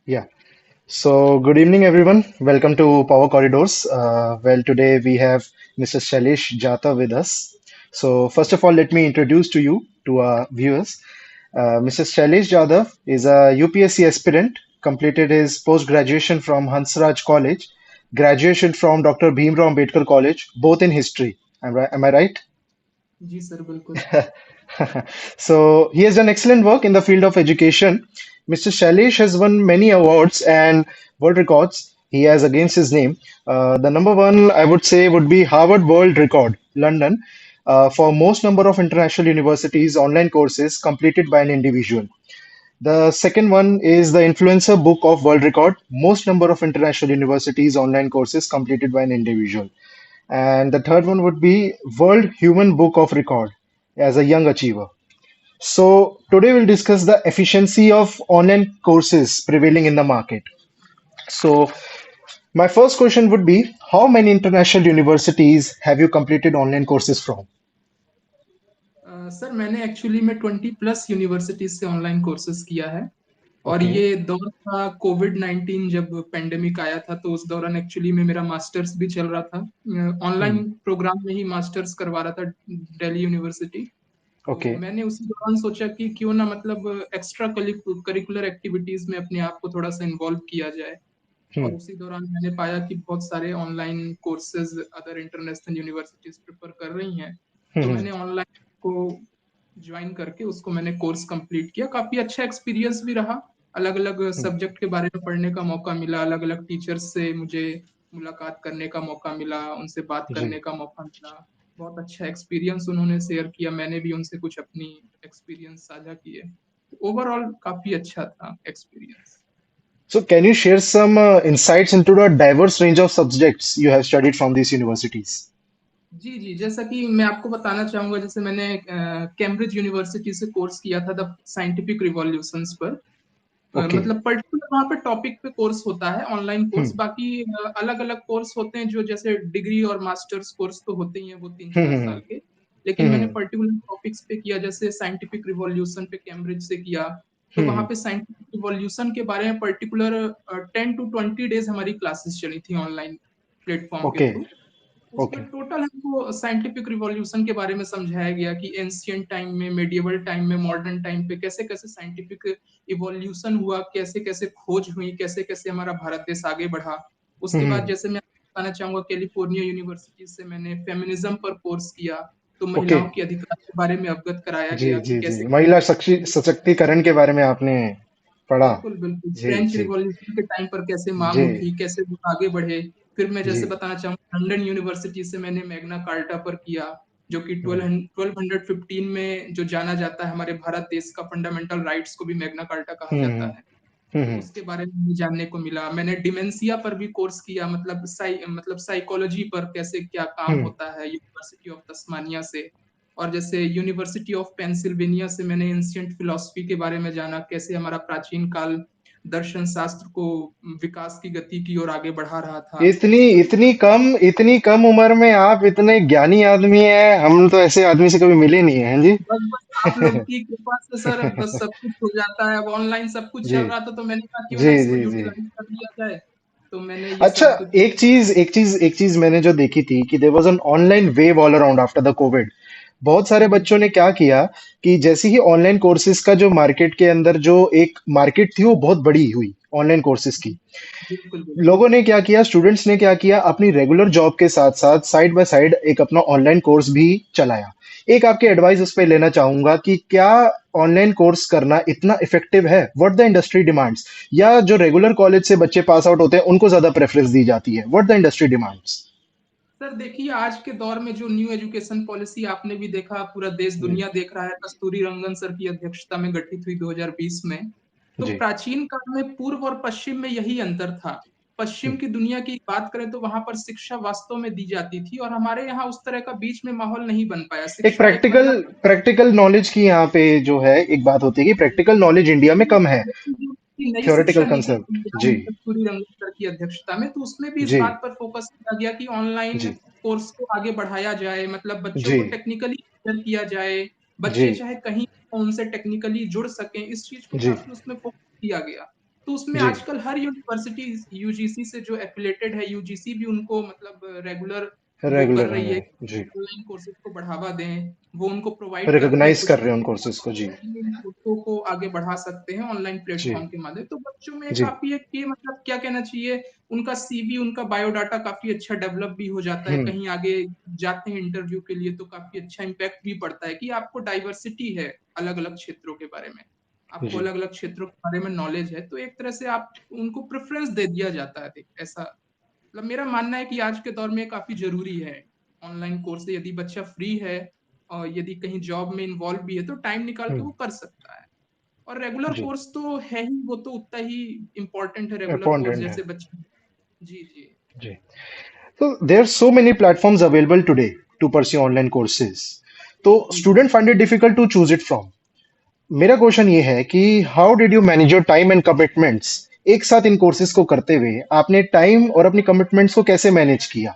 Yeah. So, good evening, everyone. Welcome to Power Corridors. Today we have Mr. Shailesh Jata with us. So, first of all, let me introduce to you to our viewers. Mr. Shailesh Jadhav is a UPSC aspirant, completed his post graduation from Hansraj College, graduation from Dr. Bhimrao Ambedkar College, both in history. Am I right? जी sir, बिल्कुल। So he has done excellent work in the field of education. Mr. Shailesh has won many awards and world records. He has against his name. The number one, I would say, would be Harvard World Record, London, for most number of international universities online courses completed by an individual. The second one is the Influencer Book of World Record, most number of international universities online courses completed by an individual. And the third one would be World Human Book of Record as a young achiever. So today we'll discuss the efficiency of online courses prevailing in the market. So my first question would be, how many international universities have you completed online courses from? Sir, मैंने actually में 20+ universities से online courses किया है। और Okay. ये दौर था कोविड-19, जब पेंडेमिक आया था, तो उस दौरान एक्चुअली में मेरा मास्टर्स भी चल रहा था। Hmm. ऑनलाइन प्रोग्राम में ही मास्टर्स करवा रहा था दिल्ली यूनिवर्सिटी। तो Okay. मैंने उसी दौरान सोचा कि क्यों ना मतलब एक्स्ट्रा करिकुलर एक्टिविटीज में अपने आप को थोड़ा सा इन्वॉल्व किया जाए। Hmm. और उसी दौरान मैंने पाया कि बहुत सारे online courses other international universities prefer कर रही हैं। तो Hmm. मैंने ऑनलाइन को ज्वाइन करके उसको मैंने कोर्स कंप्लीट किया। काफ़ी अच्छा एक्सपीरियंस भी रहा। अलग-अलग Hmm. सब्जेक्ट के बारे में पढ़ने का मौका मिला, अलग-अलग टीचर्स से मुझे मुलाकात करने का मौका मिला, उनसे बात जी. करने का मौका मिला। बहुत अच्छा एक्सपीरियंस उन्होंने शेयर किया, मैंने भी उनसे कुछ अपनी एक्सपीरियंस साझा किए। ओवरऑल काफ़ी अच्छा था experience. So can you share some insights into the diverse range of subjects you have studied from these universities? जी, जी। जैसा कि मैं आपको बताना चाहूँगा, जैसे मैंने कैम्ब्रिज यूनिवर्सिटी से कोर्स किया था द साइंटिफिक रिवॉल्यूशंस पर। Okay. मतलब पर्टिकुलर वहाँ पे टॉपिक पे कोर्स होता है, ऑनलाइन कोर्स। Hmm. बाकी अलग-अलग कोर्स होते हैं, जो जैसे डिग्री और मास्टर्स कोर्स तो होते ही हैं वो Hmm. 3-4 Hmm. साल के। लेकिन मैंने Hmm. पर्टिकुलर टॉपिक्स पे किया, जैसे साइंटिफिक रिवॉल्यूशन पे कैम्ब्रिज से किया। तो वहाँ Hmm. पे साइंटिफिक रिवॉल्यूशन के बारे में पर्टिकुलर 10 टू 20 डेज़ हमारी क्लासेस चली थी ऑनलाइन प्लेटफ़ॉर्म के Okay. थ्रू। उसमें Okay. टोटल हमको साइंटिफिक रिवॉल्यूशन के बारे में समझाया गया कि एंशिएंट टाइम में, मेडिएवल टाइम में, मॉडर्न टाइम पे कैसे-कैसे साइंटिफिक इवोल्यूशन हुआ, कैसे-कैसे खोज हुई, कैसे-कैसे हमारा भारत देश आगे बढ़ा। उसके बाद Hmm. जैसे मैं आपको बताना चाहूँगा, कैलिफोर्निया यूनिवर्सिटी से मैंने फेमिनिज़्म पर कोर्स किया, तो महिलाओं Okay. के अधिकार के बारे में अवगत कराया जी गया कि जी जी, कैसे। महिला सशक्तिकरण के बारे में आपने पढ़ा। बिल्कुल, बिल्कुल। जी फ्रेंच जी रिवॉल्यूशन के टाइम पर कैसे माँग जी उठी, कैसे लोग आगे बढ़े। फिर मैं जी। जैसे बताना चाहूँगा, लंदन यूनिवर्सिटी से मैंने मैग्ना कार्टा पर किया, जो कि हम्म 1215 में जो जाना जाता है, हमारे भारत देश का फंडामेंटल राइट्स को भी मैग्ना कार्टा कहा हम्म जाता है। तो हम्म उसके बारे में भी जानने को मिला। मैंने डिमेंशिया पर भी कोर्स किया, मतलब साइकोलॉजी पर कैसे क्या काम हम्म। होता है, यूनिवर्सिटी ऑफ तस्मानिया से। और जैसे यूनिवर्सिटी ऑफ पेंसिल्वेनिया से मैंने एंशिएंट फिलॉसफी के बारे में जाना, कैसे हमारा प्राचीन काल दर्शन शास्त्र को विकास की गति की ओर आगे बढ़ा रहा था। इतनी तो इतनी कम उम्र में आप इतने ज्ञानी आदमी हैं, हम तो ऐसे आदमी से कभी मिले नहीं है। हाँ बस आप लोग जी। की कृपा से सर बस सब कुछ हो जाता है। अब ऑनलाइन सब कुछ जी चल रहा था, तो मैंने कहा क्यों जी ना इसको जी जी। यूटिलाइज़ कर लिया जाए। तो मैंने ये अच्छा, सब कुछ। एक चीज मैंने जो देखी थी कि there was an online wave all around after the Covid. बहुत सारे जी, बच्चों ने क्या किया कि जैसे ही ऑनलाइन कोर्सेज का जो मार्केट के अंदर जो एक मार्केट थी वो बहुत बड़ी हुई ऑनलाइन कोर्सेज की। बिल्कुल, बिल्कुल। लोगों ने क्या किया, स्टूडेंट्स ने क्या किया, अपनी रेगुलर जॉब के साथ साथ साइड बाय साइड एक अपना ऑनलाइन कोर्स भी चलाया। एक आपके एडवाइस उस पे लेना चाहूंगा कि क्या ऑनलाइन कोर्स करना इतना इफेक्टिव है, व्हाट द इंडस्ट्री डिमांड्स, या जो रेगुलर कॉलेज से बच्चे पास आउट होते हैं उनको ज्यादा प्रेफरेंस दी जाती है, what the industry demands? Sir देखिए, आज के दौर में जो न्यू एजुकेशन पॉलिसी आपने भी देखा, पूरा देश जी दुनिया देख रहा है, कस्तूरी रंगन सर की अध्यक्षता में गठित हुई 2020 में। तो जी। प्राचीन काल में पूर्व और पश्चिम में यही अंतर था। पश्चिम की दुनिया की बात करें तो वहां पर शिक्षा वास्तव में दी जाती थी, और हमारे यहाँ उस तरह का बीच में माहौल नहीं बन पाया। एक शिक्षा एक प्रैक्टिकल मतलब प्रैक्टिकल नॉलेज की यहाँ पे जो है एक बात होती है कि प्रैक्टिकल नॉलेज इंडिया में कम है। लेकिन जो उसकी नई शिक्षा थ्योरेटिकल नीति कंसेप्ट। थी जी कस्तूरी रंगन सर की अध्यक्षता में, तो उसमें भी इस जी बात पर फोकस किया गया कि ऑनलाइन जी कोर्स को आगे बढ़ाया जाए, मतलब बच्चों जी को टेक्निकली प्रिपेयर किया जाए, जी बच्चे चाहे कहीं हों, उनसे टेक्निकली जुड़ सकें, इस चीज को जी। काफी उसमें फोकस किया गया। तो उसमें जी। आजकल हर यूनिवर्सिटी यूजीसी से जो एफिलेटेड है, यूजीसी भी उनको मतलब रेगुलर वो कर रेगुलर रही है, है। जी। ऑनलाइन कोर्सेज को बढ़ावा दें, वो उनको प्रोवाइड करती है रिकॉग्नाइज कुछ कर रहे हैं उन कोर्सेज को। जी। इन कोर्सों को आगे बढ़ा सकते हैं ऑनलाइन जी। प्लेटफॉर्म के माध्यम। तो बच्चों में जी। काफी एक ये मतलब क्या कहना चाहिए, उनका सीवी, उनका बायोडाटा काफी अच्छा डेवलप भी हो जाता है, हम्म। कहीं आगे जाते हैं इंटरव्यू के लिए तो काफी अच्छा इम्पैक्ट भी पड़ता है कि आपको डाइवर्सिटी है अलग अलग क्षेत्रों के बारे में, आपको जी। अलग अलग क्षेत्रों के बारे में नॉलेज है, तो एक तरह से आप उनको प्रेफरेंस दे दिया जाता है। ऐसा मतलब मेरा मानना है कि आज के दौर में काफी जरूरी है ऑनलाइन कोर्स। यदि बच्चा फ्री है और यदि कहीं जॉब में इन्वॉल्व भी है तो टाइम निकाल के हम्म। वो कर सकता है। और रेगुलर जी। कोर्स तो है ही, वो तो उतना ही इम्पोर्टेंट है रेगुलर कोर्स अकाउंटेंट है। जैसे बच्चे। जी जी जी। So there are so many platforms available today to pursue online courses. तो जी जी। student find it difficult to choose it from. मेरा क्वेश्चन ये है कि how did you manage your time and commitments? एक साथ इन कोर्सेज को करते हुए आपने टाइम और अपनी कमिटमेंट्स को कैसे मैनेज किया?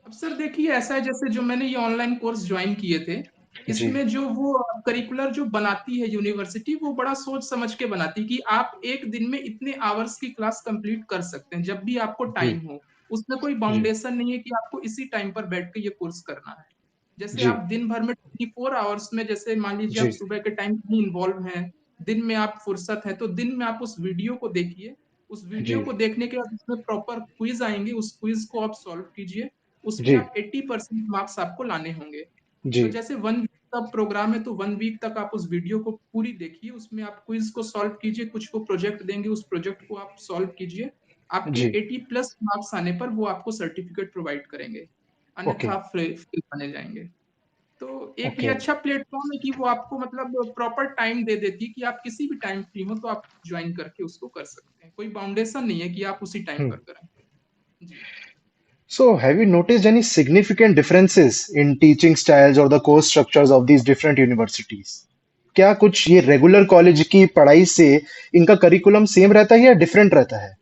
अब सर देखिए, ऐसा है जैसे जो मैंने ये ऑनलाइन कोर्स ज्वाइन किए थे, जी। इसमें जो वो करिकुलर जो बनाती है यूनिवर्सिटी, वो बड़ा सोच समझ के बनाती है कि आप एक दिन में इतने आवर्स की क्लास कंप्लीट कर सकते हैं जब भी आपको जी। टाइम हो। उसमें कोई जी। बाउंडेशन नहीं है कि आपको इसी टाइम पर बैठ के ये कोर्स करना है। जैसे जी। आप दिन भर में 24 आवर्स में, जैसे मान लीजिए आप जी। सुबह के टाइम कहीं इन्वॉल्व हैं, दिन में आप फुर्सत है, तो दिन में आप उस वीडियो को देखिए। उस वीडियो जी। को देखने के बाद उसमें प्रॉपर क्विज आएंगे, उस क्विज को आप सॉल्व कीजिए। उसमें जी। आप 80% मार्क्स आपको लाने होंगे। जी। तो जैसे 1 वीक का प्रोग्राम है, तो 1 वीक तक आप उस वीडियो को पूरी देखिए, उसमें आप क्विज को सॉल्व कीजिए, कुछ को प्रोजेक्ट देंगे, उस प्रोजेक्ट को आप सॉल्व कीजिए। आपके जी। 80+ मार्क्स आने पर वो आपको सर्टिफिकेट प्रोवाइड करेंगे, ओके। अन्यथा आप फेल माने जाएंगे। तो एक ये ओके। अच्छा प्लेटफॉर्म है कि वो आपको मतलब प्रॉपर टाइम दे देती है कि आप किसी भी टाइम फ्री हो तो आप ज्वाइन करके उसको कर सकते हैं, कोई बाउंडेशन नहीं है कि आप उसी टाइम हम्म। पर करें। जी। So, have you noticed any significant differences in teaching styles or the course structures of these different universities? क्या कुछ ये रेगुलर कॉलेज की पढ़ाई से इनका करिकुलम सेम रहता है या डिफरेंट रहता है?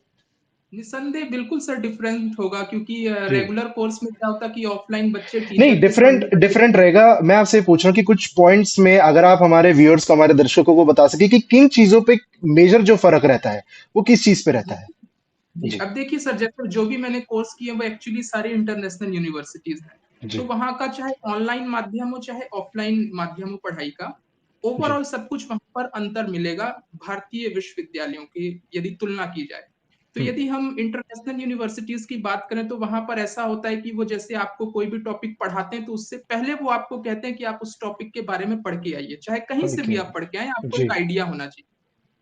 निसंदेह बिल्कुल सर डिफरेंट होगा, क्योंकि जी। रेगुलर कोर्स में क्या होता है कि ऑफलाइन बच्चे नहीं, टीचर के डिफरेंट सामने बैठे। डिफरेंट रहेगा। मैं आपसे पूछ रहा हूँ कि कुछ पॉइंट्स में अगर आप हमारे व्यूअर्स को, हमारे दर्शकों को बता सके कि किन चीजों पे मेजर जो फर्क रहता है वो किस चीज पे रहता जी है? जी। जी। अब देखिए सर, जैसे जो भी मैंने कोर्स किए वो एक्चुअली सारे इंटरनेशनल यूनिवर्सिटीज हैं। तो जी। वहाँ का चाहे ऑनलाइन माध्यम हो चाहे ऑफलाइन माध्यम हो पढ़ाई का, जी। ओवरऑल सब कुछ वहाँ पर अंतर मिलेगा भारतीय विश्वविद्यालयों की यदि तुलना की जाए। तो हम्म। यदि हम इंटरनेशनल यूनिवर्सिटीज की बात करें तो वहां पर ऐसा होता है कि वो जैसे आपको कोई भी टॉपिक पढ़ाते हैं तो उससे पहले वो आपको कहते हैं कि आप उस टॉपिक के बारे में पढ़ के आइए, चाहे कहीं पढ़ से भी के। आप पढ़ के आए, आपको जी। एक आइडिया होना चाहिए।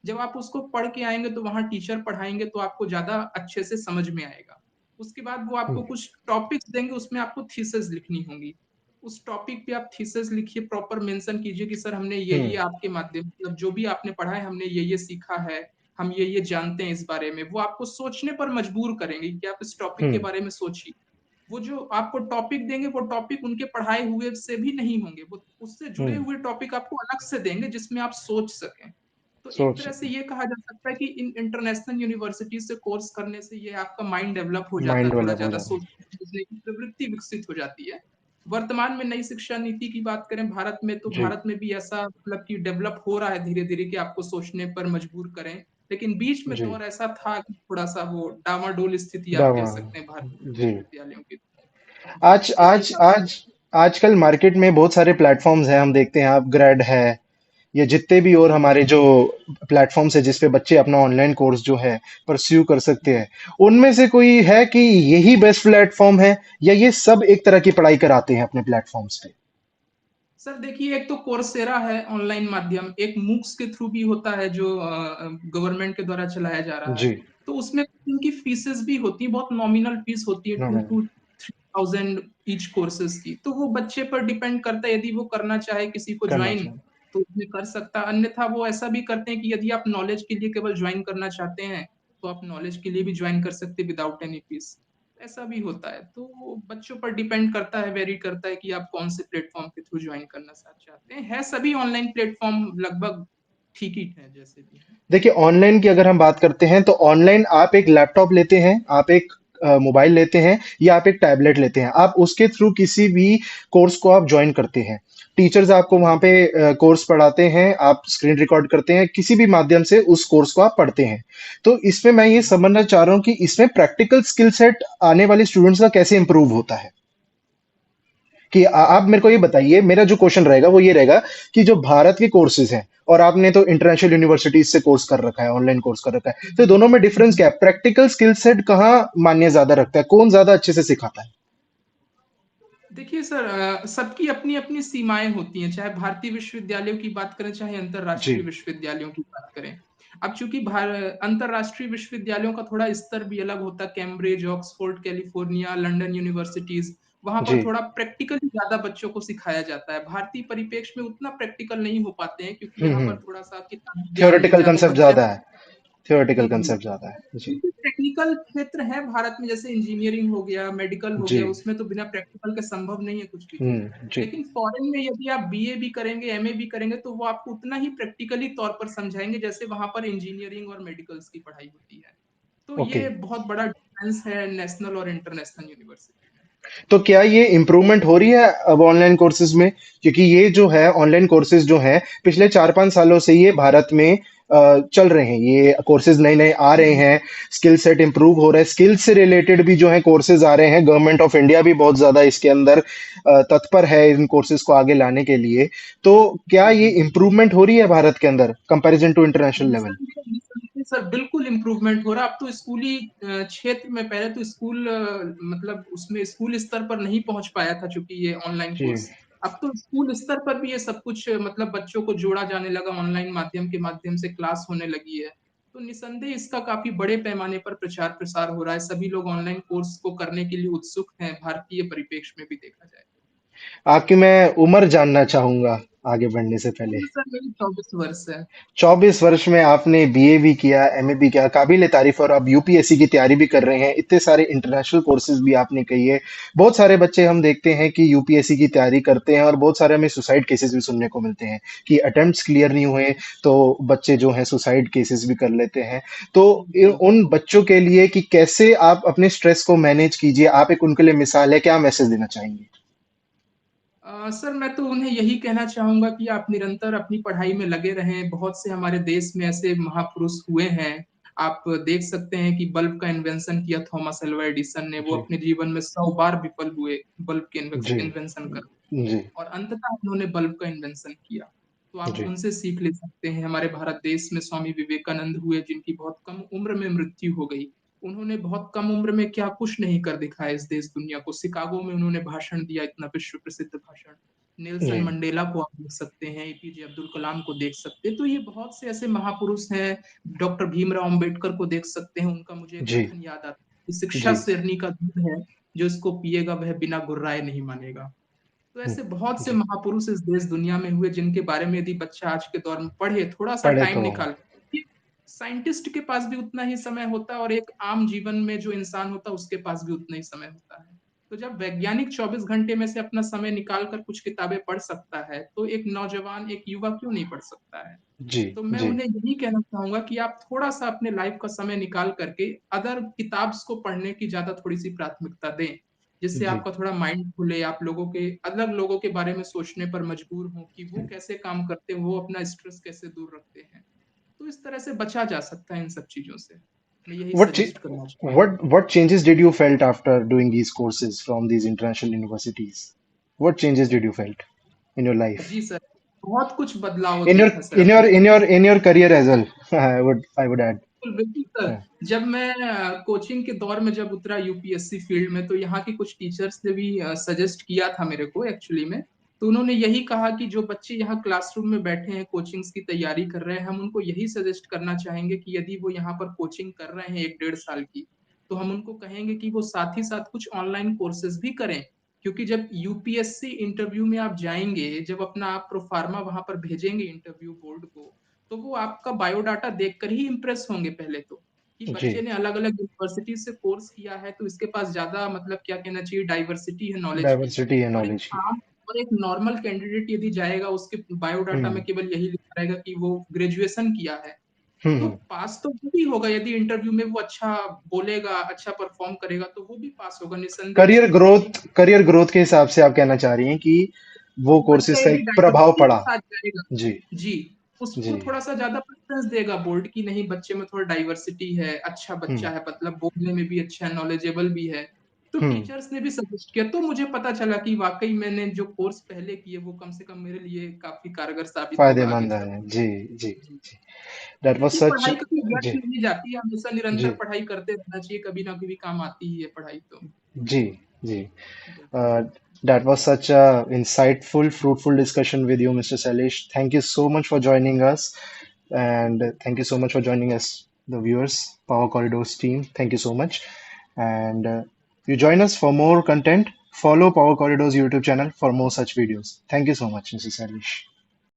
जब आप उसको पढ़ के आएंगे तो वहां टीचर पढ़ाएंगे तो आपको ज्यादा अच्छे से समझ में आएगा। उसके बाद वो हम्म। आपको कुछ टॉपिक्स देंगे, उसमें आपको थीसिस लिखनी होगी। उस टॉपिक पे आप थीसिस लिखिए, प्रॉपर मेंशन कीजिए कि सर हमने ये हम्म। आपके माध्यम मतलब जो भी आपने पढ़ा है हमने ये सीखा है, हम ये जानते हैं इस बारे में। वो आपको सोचने पर मजबूर करेंगे कि आप इस टॉपिक के हम्म। बारे में सोचिए। वो जो आपको टॉपिक देंगे वो टॉपिक उनके पढ़ाए हुए से भी नहीं होंगे, वो उससे जुड़े हम्म। हुए टॉपिक आपको अलग से देंगे जिसमें आप सोच सकें। तो एक सोच तरह से सके। ये कहा जा सकता है कि इन इंटरनेशनल यूनिवर्सिटी से कोर्स करने से ये आपका माइंड डेवलप हो जाता माइंड है, थोड़ा डेवलप हो ज्यादा जाता है। सोचने समझने की प्रवृत्ति विकसित हो जाती है। वर्तमान में नई शिक्षा नीति की बात करें भारत में, तो जी। भारत में भी ऐसा मतलब कि डेवलप हो रहा है धीरे धीरे कि आपको सोचने पर मजबूर करें। लेकिन बीच में जी। दौर ऐसा था कि थोड़ा सा वो डामाडोल स्थिति आप कह दावा। सकते हैं भारतीय जी। विश्वविद्यालयों की। जी, आज तो ये आज आज आजकल मार्केट में बहुत सारे प्लेटफॉर्म्स हैं, हम देखते हैं, आप ग्रेड है या जितने भी और जी हमारे जो प्लेटफॉर्म्स है जिस पे बच्चे अपना ऑनलाइन कोर्स जो है परस्यू कर सकते जी। हैं, उनमें से कोई है कि यही बेस्ट प्लेटफॉर्म है या ये सब एक तरह की पढ़ाई कराते हैं अपने प्लेटफॉर्म्स पे? सर देखिए, एक तो कोर्सेरा है ऑनलाइन माध्यम, एक मूक्स के थ्रू भी होता है जो गवर्नमेंट के द्वारा चलाया जा रहा है। जी। तो उसमें उनकी फीसेस भी होती है, बहुत नॉमिनल फीस होती है, नो 2 to 3,000 ईच कोर्सेज की। तो वो बच्चे पर डिपेंड करता है, यदि वो करना चाहे किसी को करना ज्वाइन चाहिए। तो उसमें कर सकता है, अन्यथा वो ऐसा भी करते हैं कि यदि आप नॉलेज के लिए केवल ज्वाइन करना चाहते हैं तो आप नॉलेज के लिए भी ज्वाइन कर सकते हैं विदाउट एनी फीस। ऐसा भी होता है। तो बच्चों पर डिपेंड करता है, वेरी करता है कि आप कौन से प्लेटफॉर्म के थ्रू ज्वाइन करना चाहते हैं। है सभी ऑनलाइन प्लेटफॉर्म लगभग ठीक ही है जैसे भी हैं। देखिए, ऑनलाइन की अगर हम बात करते हैं तो ऑनलाइन आप एक लैपटॉप लेते हैं, आप एक मोबाइल लेते हैं या आप एक टैबलेट लेते हैं, आप उसके थ्रू किसी भी कोर्स को आप ज्वाइन करते हैं। टीचर्स आपको वहां पे कोर्स पढ़ाते हैं, आप स्क्रीन रिकॉर्ड करते हैं, किसी भी माध्यम से उस कोर्स को आप पढ़ते हैं। तो इसमें मैं ये समझना चाह रहा हूँ कि इसमें प्रैक्टिकल स्किल सेट आने वाले स्टूडेंट्स का कैसे इंप्रूव होता है। कि आप मेरे को ये बताइए, मेरा जो क्वेश्चन रहेगा वो ये रहेगा कि जो भारत के कोर्सेज हैं, और आपने तो इंटरनेशनल यूनिवर्सिटीज से कोर्स कर रखा है, ऑनलाइन कोर्स कर रखा है, तो जी दोनों में डिफरेंस क्या है? प्रैक्टिकल स्किल सेट कहाँ मान्य ज्यादा रखता है, कौन ज्यादा अच्छे से सिखाता है? देखिए सर, सबकी अपनी अपनी सीमाएं होती हैं, चाहे भारतीय विश्वविद्यालयों की बात करें चाहे जी। अंतर्राष्ट्रीय विश्वविद्यालयों की बात करें। अब चूंकि अंतर्राष्ट्रीय विश्वविद्यालयों का थोड़ा स्तर भी अलग होता है, Cambridge, Oxford, California, London universities, वहां पर जी। थोड़ा प्रैक्टिकली ज्यादा बच्चों को सिखाया जाता है। भारतीय परिप्रेक्ष्य में उतना प्रैक्टिकल नहीं हो पाते हैं, क्योंकि यहाँ हम्म। पर थोड़ा सा किताबी ज्ञान में थियोरेटिकल ज्यादा कंसेप्ट बच्चा। ज्यादा है। थियोरेटिकल जी जी। कंसेप्ट ज्यादा है। जी। क्योंकि टेक्निकल क्षेत्र है भारत में, जैसे इंजीनियरिंग हो गया, मेडिकल हो जी। गया, उसमें तो बिना प्रैक्टिकल के संभव नहीं है कुछ भी चीज। जी। लेकिन फॉरेन में यदि आप बीए भी करेंगे, एमए भी करेंगे, तो वो आपको उतना ही प्रैक्टिकली तौर पर समझाएंगे जैसे वहां पर इंजीनियरिंग और मेडिकल्स की पढ़ाई होती है। तो ओके। ये बहुत बड़ा डिफरेंस है नेशनल और इंटरनेशनल यूनिवर्सिटी में। तो क्या ये इम्प्रूवमेंट हो रही है अब ऑनलाइन कोर्सेज में? क्योंकि ये जो है ऑनलाइन कोर्सेज जो हैं, पिछले 4-5 सालों से ये भारत में चल रहे हैं, ये कोर्सेज नए नए आ रहे हैं। स्किल सेट इंप्रूव हो रहा है, स्किल से रिलेटेड भी जो है कोर्सेज आ रहे हैं। गवर्नमेंट ऑफ इंडिया भी बहुत ज्यादा इसके अंदर तत्पर है इन कोर्सेज को आगे लाने के लिए। तो क्या ये जी इम्प्रूवमेंट हो रही है भारत के अंदर कंपैरिजन टू इंटरनेशनल लेवल? निसंदेह निसंदेह सर, बिल्कुल इम्प्रूवमेंट हो रहा है। अब तो स्कूली क्षेत्र में, पहले तो स्कूल मतलब उसमें स्कूल स्तर पर नहीं पहुंच पाया था, चूंकि ये ऑनलाइन जी। कोर्स। अब तो स्कूल स्तर पर भी ये सब कुछ मतलब बच्चों को जोड़ा जाने लगा, ऑनलाइन माध्यम के माध्यम से क्लास होने लगी है। तो निसंदेह इसका काफी बड़े पैमाने पर प्रचार प्रसार हो रहा है, सभी लोग ऑनलाइन कोर्स को करने के लिए उत्सुक हैं, भारतीय परिप्रेक्ष्य में भी देखा जाए। आपकी मैं उम्र जानना चाहूंगा आगे बढ़ने से पहले। उम्र सर मेरी 24 वर्ष है। 24 वर्ष में आपने बीए भी किया, एमए भी किया, काबिल तारीफ। और आप यूपीएससी की तैयारी भी कर रहे हैं, इतने सारे इंटरनेशनल कोर्सेज भी आपने कही है। बहुत सारे बच्चे हम देखते हैं कि यूपीएससी की तैयारी करते हैं, और बहुत सारे हमें सुसाइड केसेस भी सुनने को मिलते हैं कि अटेम्प्ट्स क्लियर नहीं हुए, तो बच्चे जो हैं सुसाइड केसेस भी कर लेते हैं। तो जी उन बच्चों के लिए कि कैसे आप अपने स्ट्रेस को मैनेज कीजिए, आप एक उनके लिए मिसाल है, क्या मैसेज देना चाहेंगे? सर, मैं तो उन्हें यही कहना चाहूंगा कि आप निरंतर अपनी पढ़ाई में लगे रहें। बहुत से हमारे देश में ऐसे महापुरुष हुए हैं। आप देख सकते हैं कि बल्ब का इन्वेंशन किया थॉमस एल्वा एडिसन ने, वो जी। अपने जीवन में 100 बार विफल हुए बल्ब के जी। इन्वेंशन कर, जी। और अंततः उन्होंने बल्ब का इन्वेंशन किया। तो आप जी। उनसे सीख ले सकते हैं। हमारे भारत देश में स्वामी विवेकानंद हुए, जिनकी बहुत कम उम्र में मृत्यु हो गई। उन्होंने बहुत कम उम्र में क्या कुछ नहीं कर दिखाया इस देश दुनिया को। शिकागो में उन्होंने भाषण दिया, इतना विश्व प्रसिद्ध भाषण। नेल्सन जी। मंडेला को आप देख सकते हैं, एपीजे अब्दुल कलाम को देख सकते हैं। तो ये बहुत से ऐसे महापुरुष हैं। डॉक्टर भीमराव अंबेडकर को देख सकते हैं, उनका मुझे एक जी। कथन याद आता है कि शिक्षा जी। शेरनी का दूध है, जो इसको पिएगा वह बिना गुर्राए नहीं मानेगा। तो ऐसे बहुत से जी। महापुरुष इस देश दुनिया में हुए, जिनके बारे में यदि बच्चा आज के दौर में पढ़े, थोड़ा सा पढ़े टाइम तो। निकाल। साइंटिस्ट के पास भी उतना ही समय होता है, और एक आम जीवन में जो इंसान होता है उसके पास भी उतना ही समय होता है। तो जब वैज्ञानिक 24 घंटे में से अपना समय निकाल कर कुछ किताबें पढ़ सकता है, तो एक नौजवान, एक युवा क्यों नहीं पढ़ सकता है? जी। तो मैं जी। उन्हें यही कहना चाहूंगा कि आप थोड़ा सा अपने लाइफ का समय निकाल करके अदर किताब्स को पढ़ने की ज्यादा थोड़ी सी प्राथमिकता दें, जिससे जी। आपका थोड़ा माइंड खुले, आप लोगों के, अलग लोगों के बारे में सोचने पर मजबूर हो कि वो कैसे काम करते हैं, वो अपना स्ट्रेस कैसे दूर रखते हैं। तो इस तरह से बचा जा सकता है इन सब चीजों से। मैं यही What सजेस्ट करना चाहूंगा। what changes did you felt after doing these courses from these international universities? What changes did you felt in your life? जी सर, बहुत कुछ बदलाव In your देखा सर अपने। career as well. I would add. बिल्कुल बिल्कुल Yeah. Sir, जब मैं कोचिंग के दौर में जब उतरा यूपीएससी फील्ड में, तो यहाँ के कुछ टीचर्स ने भी सजेस्ट किया था मेरे को एक्चुअली में। तो उन्होंने यही कहा कि जो बच्चे यहाँ क्लासरूम में बैठे हैं, कोचिंग्स की तैयारी कर रहे हैं, हम उनको यही सजेस्ट करना चाहेंगे कि यदि वो यहाँ पर कोचिंग कर रहे हैं 1-1.5 साल की, तो हम उनको कहेंगे कि वो साथ ही साथ कुछ ऑनलाइन कोर्सेज भी करें। क्योंकि जब यूपीएससी इंटरव्यू में आप जाएंगे, जब अपना आप प्रोफार्मा वहां पर भेजेंगे इंटरव्यू बोर्ड को, तो वो आपका बायोडाटा देखकर ही इम्प्रेस होंगे पहले तो, कि जी। बच्चे ने अलग अलग यूनिवर्सिटी से कोर्स किया है, तो इसके पास ज्यादा मतलब क्या कहना चाहिए, डाइवर्सिटी है नॉलेज की। डाइवर्सिटी है और एक नॉलेज की। आम और एक नॉर्मल कैंडिडेट यदि जाएगा, उसके बायोडाटा में हम्म। केवल यही लिखा रहेगा कि वो ग्रेजुएशन किया है। तो हम्म। पास तो वो भी होगा, यदि इंटरव्यू में वो अच्छा बोलेगा, अच्छा परफॉर्म करेगा, तो वो भी पास होगा निसंदेह, इसमें कोई नहीं। करियर ग्रोथ के हिसाब से आप कहना चाह रही हैं कि वो बच्चा कोर्सेज का यदि एक प्रभाव डाइवर्सिटी के पड़ा। साथ जाएगा, जी। जी, उसको जी। थोड़ा-सा ज़्यादा प्रेफ़रेंस देगा बोर्ड कि नहीं बच्चे में थोड़ा डाइवर्सिटी है, अच्छा बच्चा हम्म। है, मतलब बोलने में भी अच्छा है, नॉलेजेबल भी है। तो हम्म। टीचर्स ने भी सजेस्ट किया, तो मुझे पता चला कि वाक़ई मैंने जो कोर्स पहले किए वो कम से कम मेरे लिए काफ़ी कारगर साबित होगा आगे फायदेमंद चल है। जी। जी। जी। जी। दैट वाज देखिए सच। पढ़ाई कभी व्यर्थ जी। नहीं जाती, हमेशा निरंतर जी। पढ़ाई करते रहना चाहिए, कभी ना कभी काम आती ही है पढ़ाई तो। जी। जी। बिल्कुल। That was such a insightful, fruitful discussion with you, Mr. Salish. Thank you so much for joining us, and thank you so much for joining us, the viewers, Power Corridors team. Thank you so much, and you join us for more content. Follow Power Corridors YouTube channel for more such videos. Thank you so much, Mr. Salish.